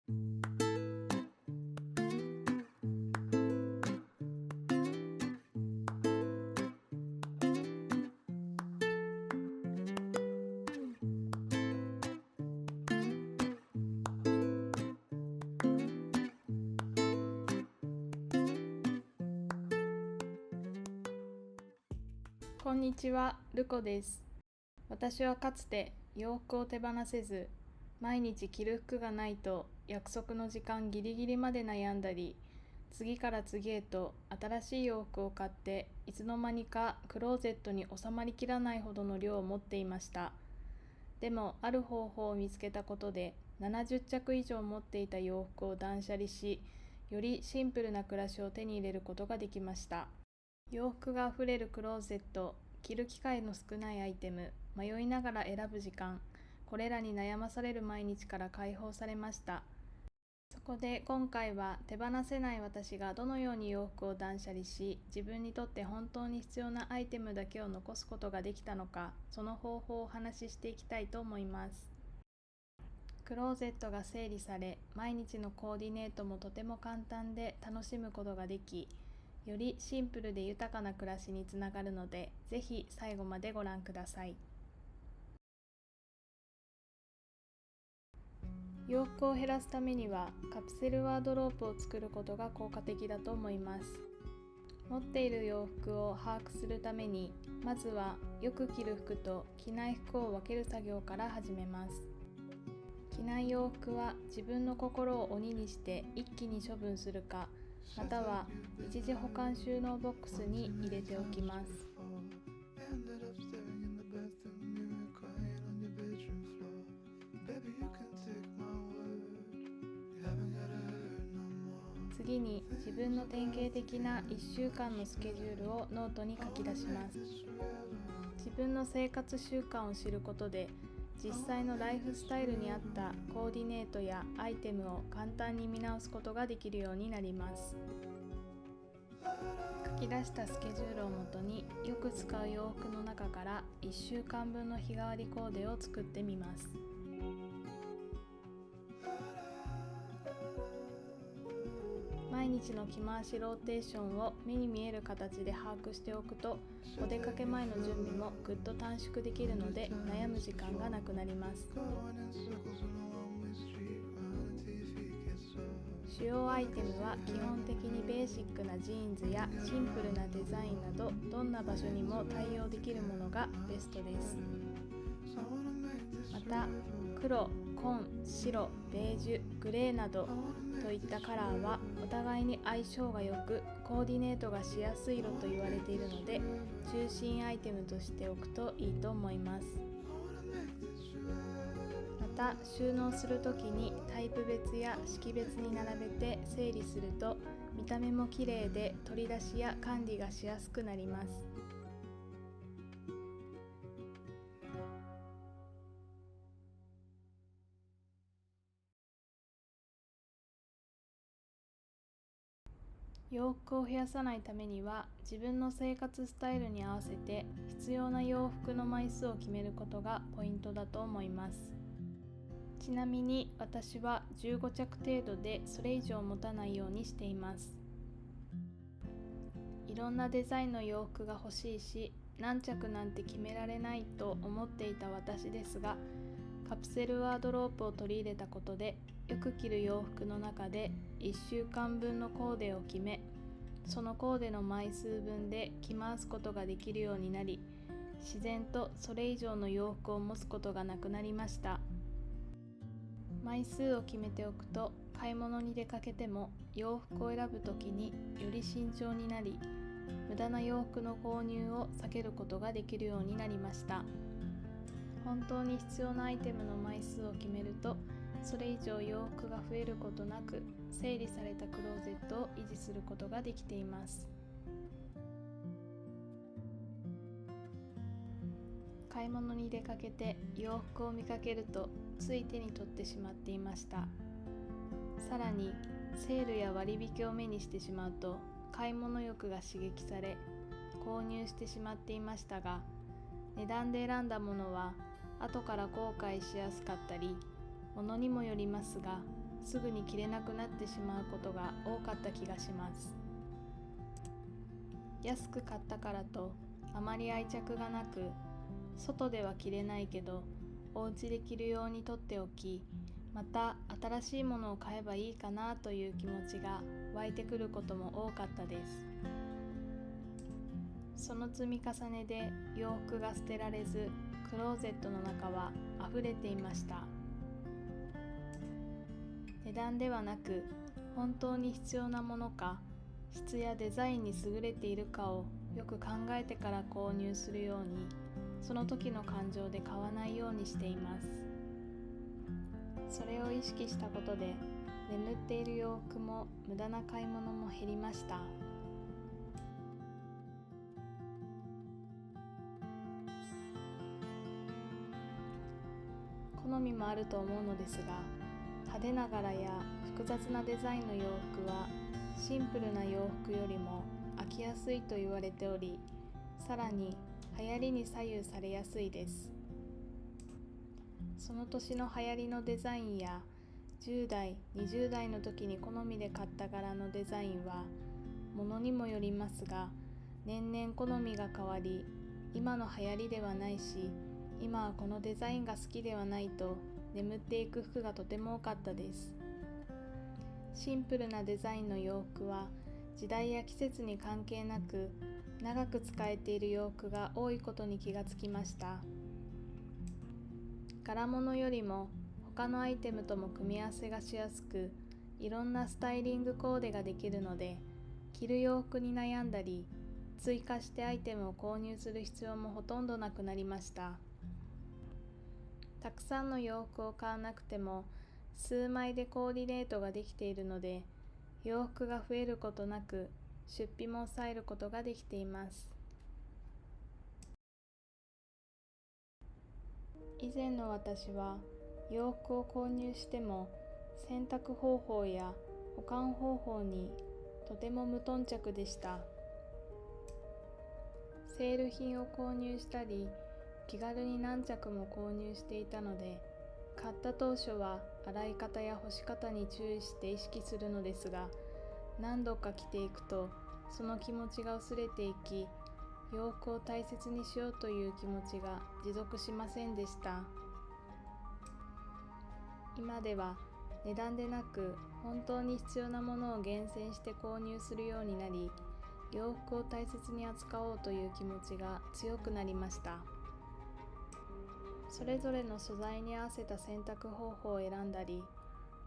こんにちは、ルコです。私はかつて洋服を手放せず、毎日着る服がないと約束の時間ギリギリまで悩んだり、次から次へと新しい洋服を買っていつの間にかクローゼットに収まりきらないほどの量を持っていました。でもある方法を見つけたことで70着以上持っていた洋服を断捨離し、よりシンプルな暮らしを手に入れることができました。洋服があふれるクローゼット、着る機会の少ないアイテム、迷いながら選ぶ時間、これらに悩まされる毎日から解放されました。そこで今回は手放せない私がどのように洋服を断捨離し、自分にとって本当に必要なアイテムだけを残すことができたのか、その方法をお話ししていきたいと思います。クローゼットが整理され、毎日のコーディネートもとても簡単で楽しむことができ、よりシンプルで豊かな暮らしにつながるので、ぜひ最後までご覧ください。洋服を減らすためにはカプセルワードロープを作ることが効果的だと思います。持っている洋服を把握するために、まずはよく着る服と着ない服を分ける作業から始めます。着ない洋服は自分の心を鬼にして一気に処分するか、または一時保管収納ボックスに入れておきます。次に自分の典型的な1週間のスケジュールをノートに書き出します。自分の生活習慣を知ることで、実際のライフスタイルに合ったコーディネートやアイテムを簡単に見直すことができるようになります。書き出したスケジュールをもとに、よく使う洋服の中から1週間分の日替わりコーデを作ってみます。毎日の着回しローテーションを目に見える形で把握しておくと、お出かけ前の準備もぐっと短縮できるので悩む時間がなくなります。主要アイテムは基本的にベーシックなジーンズやシンプルなデザインなど、どんな場所にも対応できるものがベストです。また黒、紺、白、ベージュ、グレーなどといったカラーはお互いに相性が良く、コーディネートがしやすい色と言われているので、中心アイテムとしておくといいと思います。また収納するときにタイプ別や識別に並べて整理すると、見た目も綺麗で取り出しや管理がしやすくなります。洋服を増やさないためには、自分の生活スタイルに合わせて必要な洋服の枚数を決めることがポイントだと思います。ちなみに私は15着程度でそれ以上持たないようにしています。いろんなデザインの洋服が欲しいし、何着なんて決められないと思っていた私ですが、カプセルワードロープを取り入れたことで、よく着る洋服の中で1週間分のコーデを決め、そのコーデの枚数分で着回すことができるようになり、自然とそれ以上の洋服を持つことがなくなりました。枚数を決めておくと、買い物に出かけても洋服を選ぶときにより慎重になり、無駄な洋服の購入を避けることができるようになりました。本当に必要なアイテムの枚数を決めると、それ以上洋服が増えることなく、整理されたクローゼットを維持することができています。買い物に出かけて洋服を見かけると、つい手に取ってしまっていました。さらにセールや割引を目にしてしまうと、買い物欲が刺激され購入してしまっていましたが、値段で選んだものは後から後悔しやすかったり、物にもよりますが、すぐに着れなくなってしまうことが多かった気がします。安く買ったからとあまり愛着がなく、外では着れないけどお家で着るように取っておき、また新しいものを買えばいいかなという気持ちが湧いてくることも多かったです。その積み重ねで洋服が捨てられず、クローゼットの中は溢れていました。値段ではなく、本当に必要なものか、質やデザインに優れているかをよく考えてから購入するように、その時の感情で買わないようにしています。それを意識したことで、眠っている洋服も無駄な買い物も減りました。好みもあると思うのですが、派手な柄や複雑なデザインの洋服はシンプルな洋服よりも飽きやすいと言われており、さらに流行りに左右されやすいです。その年の流行りのデザインや10代、20代の時に好みで買った柄のデザインはものにもよりますが、年々好みが変わり、今の流行りではないし、今はこのデザインが好きではないと眠っていく服がとても多かったです。シンプルなデザインの洋服は時代や季節に関係なく長く使えている洋服が多いことに気がつきました。柄物よりも他のアイテムとも組み合わせがしやすく、いろんなスタイリングコーデができるので、着る洋服に悩んだり、追加してアイテムを購入する必要もほとんどなくなりました。たくさんの洋服を買わなくても数枚でコーディネートができているので、洋服が増えることなく出費も抑えることができています。以前の私は洋服を購入しても洗濯方法や保管方法にとても無頓着でした。セール品を購入したり、気軽に何着も購入していたので、買った当初は洗い方や干し方に注意して意識するのですが、何度か着ていくとその気持ちが薄れていき、洋服を大切にしようという気持ちが持続しませんでした。今では値段でなく本当に必要なものを厳選して購入するようになり、洋服を大切に扱おうという気持ちが強くなりました。それぞれの素材に合わせた洗濯方法を選んだり、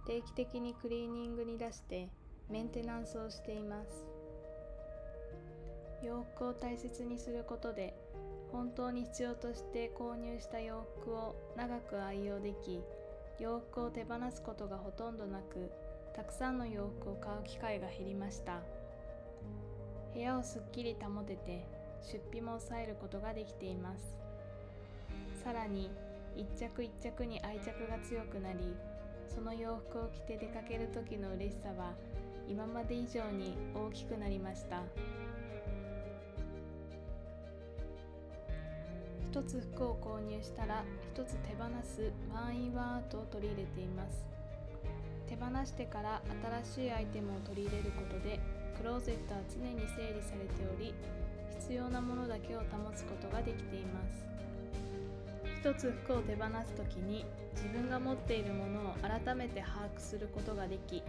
定期的にクリーニングに出してメンテナンスをしています。洋服を大切にすることで、本当に必要として購入した洋服を長く愛用でき、洋服を手放すことがほとんどなく、たくさんの洋服を買う機会が減りました。部屋をすっきり保てて、出費も抑えることができています。さらに、一着一着に愛着が強くなり、その洋服を着て出かける時の嬉しさは今まで以上に大きくなりました。一つ服を購入したら一つ手放すワンインワンアウトを取り入れています。手放してから新しいアイテムを取り入れることで、クローゼットは常に整理されており、必要なものだけを保つことができています。一つ服を手放すときに自分が持っているものを改めて把握することができ、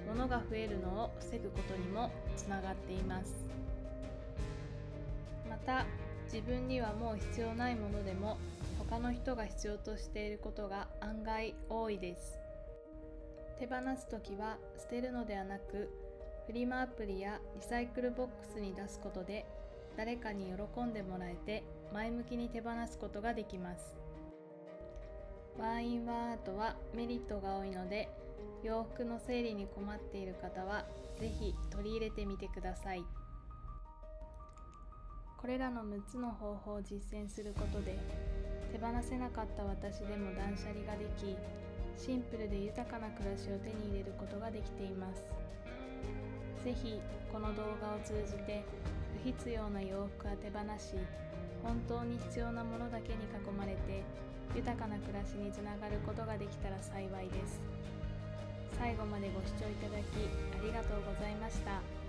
物が増えるのを防ぐことにもつながっています。また、自分にはもう必要ないものでも他の人が必要としていることが案外多いです。手放すときは捨てるのではなく、フリマアプリやリサイクルボックスに出すことで誰かに喜んでもらえて前向きに手放すことができます。ワンインワンアウトはメリットが多いので、洋服の整理に困っている方はぜひ取り入れてみてください。これらの6つの方法を実践することで、手放せなかった私でも断捨離ができ、シンプルで豊かな暮らしを手に入れることができています。ぜひこの動画を通じて不必要な洋服は手放し、本当に必要なものだけに囲まれて豊かな暮らしにつながることができたら幸いです。最後までご視聴いただきありがとうございました。